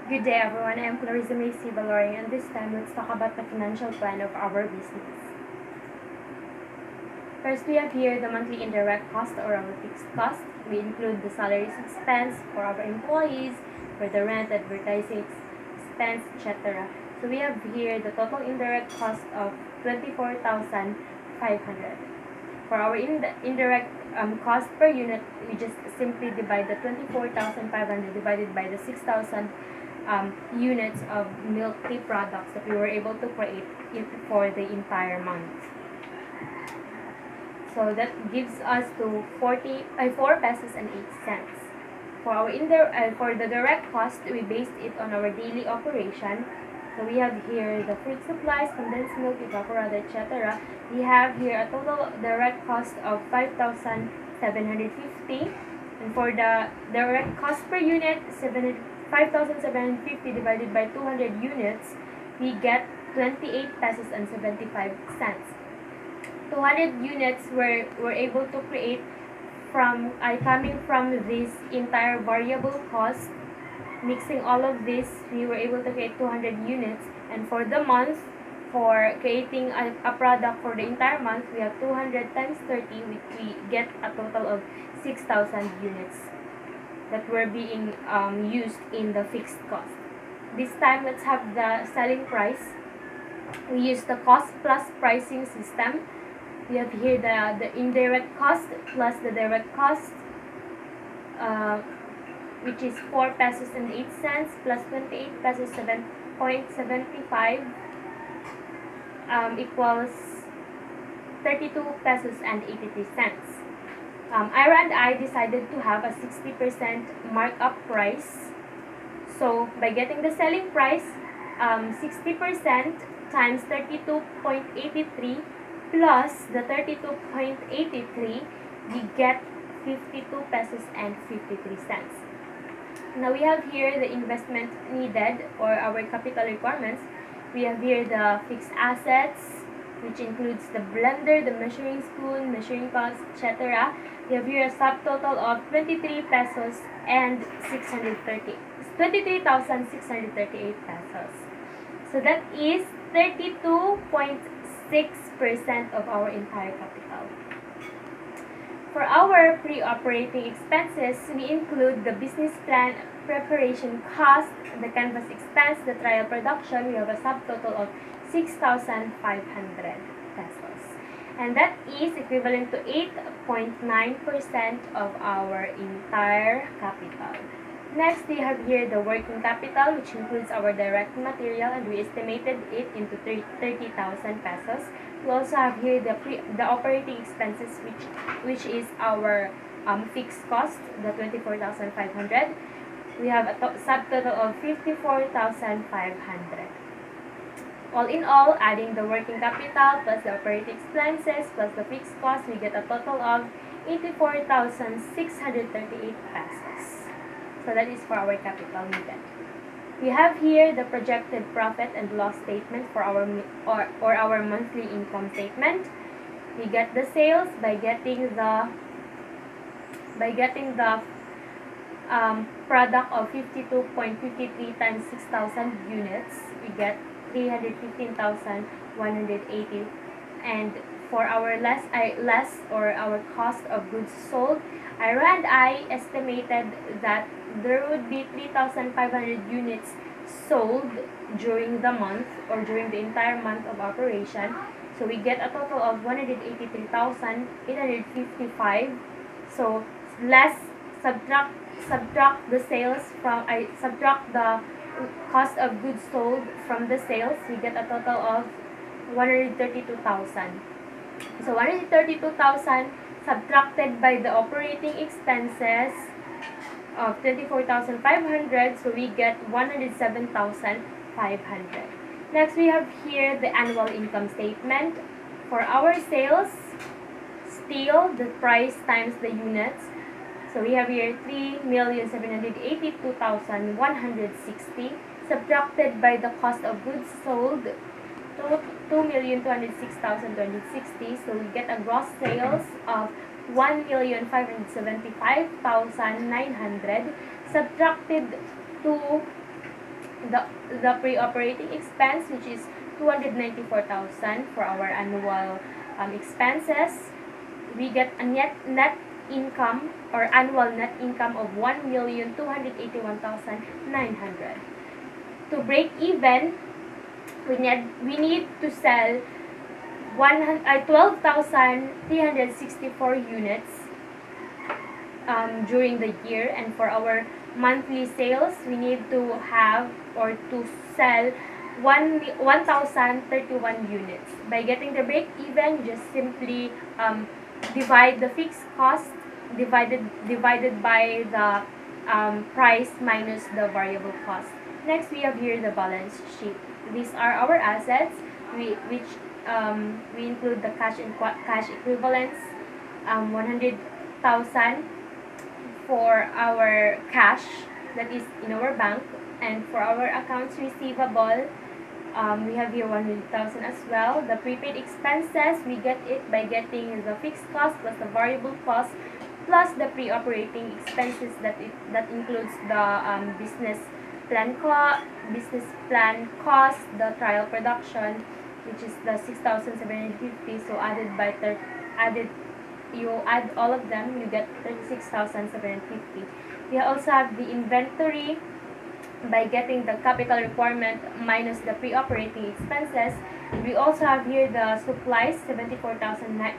Good day everyone, I am Clarissa May C. Valoring, and this time let's talk about the financial plan of our business. First, we have here the monthly indirect cost or our fixed cost. We include the salaries expense for our employees, for the rent, advertising expense, etc. So we have here the total indirect cost of 24,500. For our indirect cost per unit, we just simply divide the 24,500 divided by the 6,000 units of milk tea products that we were able to create for the entire month. So that gives us to 4 pesos and 8 cents. For the direct cost, we based it on our daily operation. So we have here the fruit supplies, condensed milk, evaporated, etc. We have here a total direct cost of 5,750. And for the direct cost per unit, 5,750 divided by 200 units, we get 28 pesos and 75 cents. 200 units were able to create coming from this entire variable cost. Mixing all of this, we were able to create 200 units, and for the month, for creating a product for the entire month, we have 200 times 30, which we get a total of 6,000 units that were being used in the fixed cost. This time, let's have the selling price. We use the cost plus pricing system. We have here the indirect cost plus the direct cost, which is 4 pesos and 8 cents plus 28 pesos 7.75 equals 32 pesos and 83 cents. Ira and I decided to have a 60% markup price. So by getting the selling price, 60% times 32.83 plus the 32.83, we get 52 pesos and 53 cents. Now we have here the investment needed or our capital requirements. We have here the fixed assets, which includes the blender, the measuring spoon, measuring cups, etc. We have here a subtotal of 23 pesos and 23,638 pesos. So that is 32.6% of our entire capital. For our pre-operating expenses, we include the business plan preparation cost, the canvas expense, the trial production. We have a subtotal of 6,500 pesos. And that is equivalent to 8.9% of our entire capital. Next, we have here the working capital, which includes our direct material, and we estimated it into 30,000 pesos. We also have here the operating expenses, which is our fixed cost, the 24,500. We have a subtotal of 54,500. All in all, adding the working capital plus the operating expenses plus the fixed cost, we get a total of 84,638 pesos. So that is for our capital needed. We have here the projected profit and loss statement for our monthly income statement. We get the sales by getting the product of 52.53 times 6,000 units. We get 315,180, and for our less or our cost of goods sold, Ira and I estimated that there would be 3,500 units sold during the month or during the entire month of operation. So we get a total of 183,855. So subtract the sales from subtract the cost of goods sold from the sales, we get a total of 132,000. So 132,000 subtracted by the operating expenses of 24,500, so we get 107,500. Next, we have here the annual income statement. For our sales, still the price times the units. So we have here 3,782,160 subtracted by the cost of goods sold, 2,206,260. So we get a gross sales of 1,575,900 subtracted to the pre-operating expense, which is 294,000 for our annual expenses. We get a net income or annual net income of 1,281,900. To break even, we need to sell 12,364 units during the year, and for our monthly sales, we need to have or to sell 1,031 units. By getting the break even, just simply divide the fixed cost divided by the price minus the variable cost. Next, we have here the balance sheet. These are our assets, which we include the cash and cash equivalents, 100,000 for our cash that is in our bank, and for our accounts receivable, we have here 100,000 as well. The prepaid expenses, we get it by getting the fixed cost plus the variable cost plus the pre-operating expenses that includes the business plan cost, the trial production, which is the 6,750. So you add all of them, you get 36,750. We also have the inventory by getting the capital requirement minus the pre-operating expenses. We also have here the supplies, 74,009.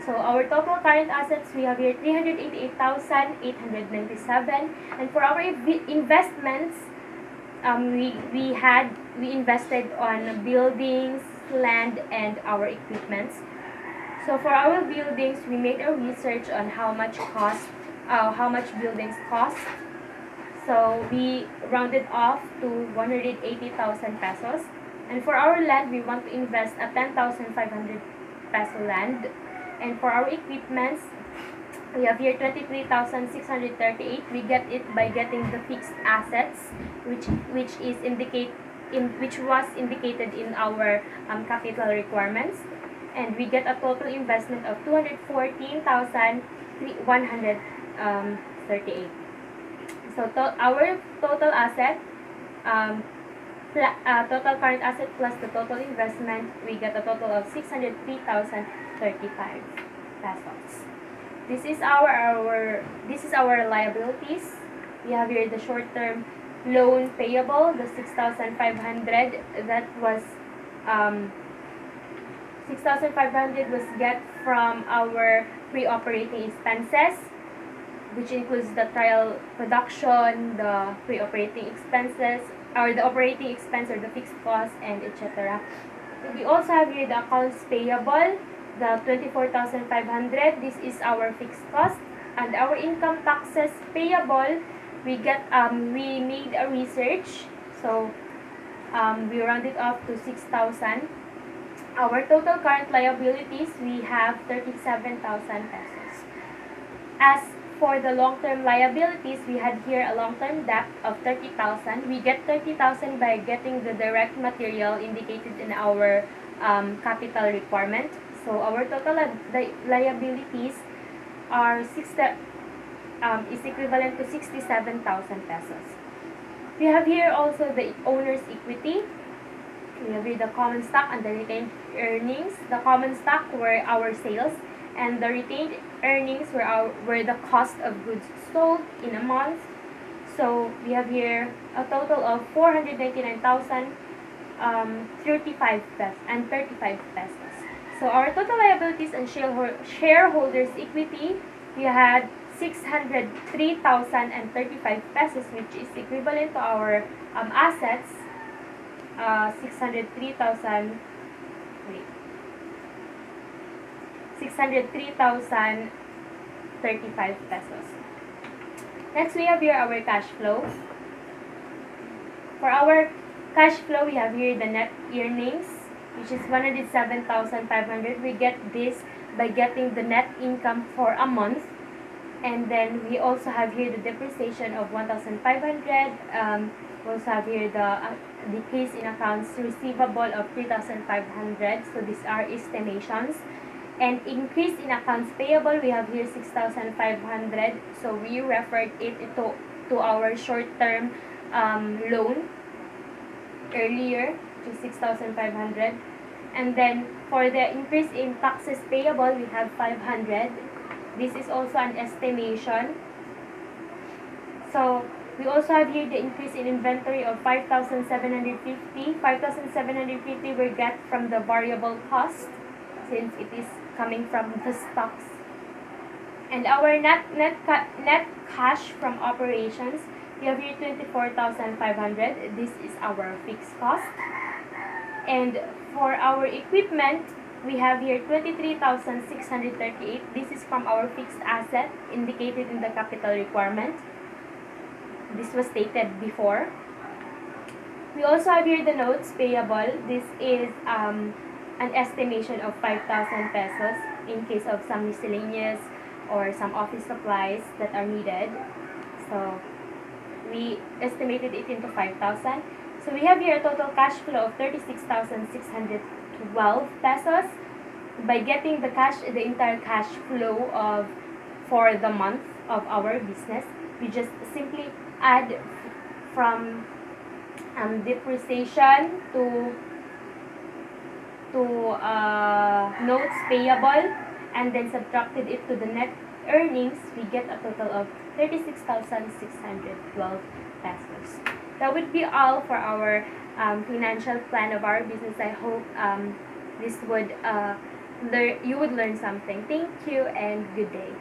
So our total current assets, we have here 388,897. And for our investments, we invested on buildings, land, and our equipments. So for our buildings, we made a research on how much buildings cost. So we rounded off to 180,000 pesos. And for our land, we want to invest a 10,500 peso land. And for our equipments, we have here 23,638. We get it by getting the fixed assets, which was indicated in our capital requirements, and we get a total investment of 214,138. So our total asset, total current asset plus the total investment, we get a total of 603,035 pesos. This is our liabilities. We have here the short-term loan payable, the 6,500. That was 6,500 was get from our pre-operating expenses, which includes the trial production, the pre-operating expenses, or the operating expense or the fixed cost, and etc. We also have here the accounts payable, the 24,500. This is our fixed cost. And our income taxes payable, we made a research, so we rounded off to 6,000. Our total current liabilities, we have 37,000 pesos. As for the long-term liabilities, we had here a long-term debt of 30,000. We get 30,000 by getting the direct material indicated in our capital requirement. So our total liabilities is equivalent to 67,000 pesos. We have here also the owner's equity. We have here the common stock and the retained earnings. The common stock were our sales, and the retained earnings were the cost of goods sold in a month. So we have here a total of 499,035 pesos. So our total liabilities and shareholders equity, we had 603,035 pesos, which is equivalent to our assets, 603,035 pesos. Next, we have here our cash flow. For our cash flow, we have here the net earnings, which is 107,500. We get this by getting the net income for a month. And then we also have here the depreciation of 1,500. We also have here the decrease in accounts receivable of 3,500. So these are estimations. And increase in accounts payable, we have here 6,500. So we referred it to to our short-term loan earlier to 6,500. And then for the increase in taxes payable, we have 500. This is also an estimation. So we also have here the increase in inventory of 5,750. 5,750 we get from the variable cost since it is coming from the stocks. And our net cash from operations, we have here 24,500. This is our fixed cost. And for our equipment, we have here 23,638. This is from our fixed asset indicated in the capital requirement. This was stated before. We also have here the notes payable. This is an estimation of 5,000 pesos in case of some miscellaneous or some office supplies that are needed. So we estimated it into 5,000. So we have here a total cash flow of 36,612 pesos. By getting the entire cash flow for the month of our business, we just simply add from depreciation to notes payable, and then subtracted it to the net earnings, we get a total of 36,612 pesos. That would be all for our financial plan of our business. I hope this would you would learn something. Thank you and good day.